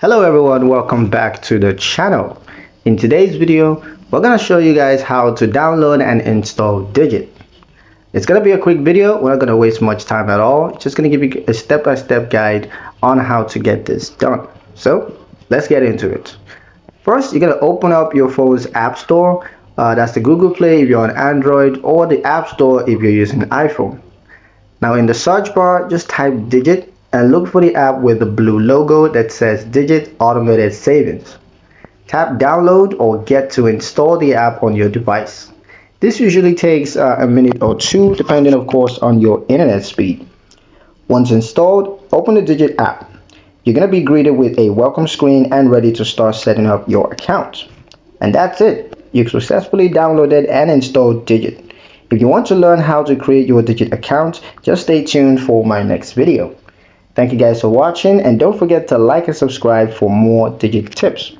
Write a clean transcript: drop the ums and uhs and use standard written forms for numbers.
Hello everyone, welcome back to the channel. In today's video, we're going to show you guys how to download and install Digit. It's going to be a quick video. We're not going to waste much time at all. It's just going to give you a step-by-step guide on how to get this done. So let's get into it. First, you're going to open up your phone's app store. That's the Google Play if you're on Android, or the App Store if you're using iPhone. Now in the search bar, just type Digit and look for the app with the blue logo that says Digit Automated Savings. Tap download or get to install the app on your device. This usually takes a minute or two, depending of course on your internet speed. Once installed, open the Digit app. You're going to be greeted with a welcome screen and ready to start setting up your account. And that's it. You've successfully downloaded and installed Digit. If you want to learn how to create your Digit account, just stay tuned for my next video. Thank you guys for watching, and don't forget to like and subscribe for more Digit tips.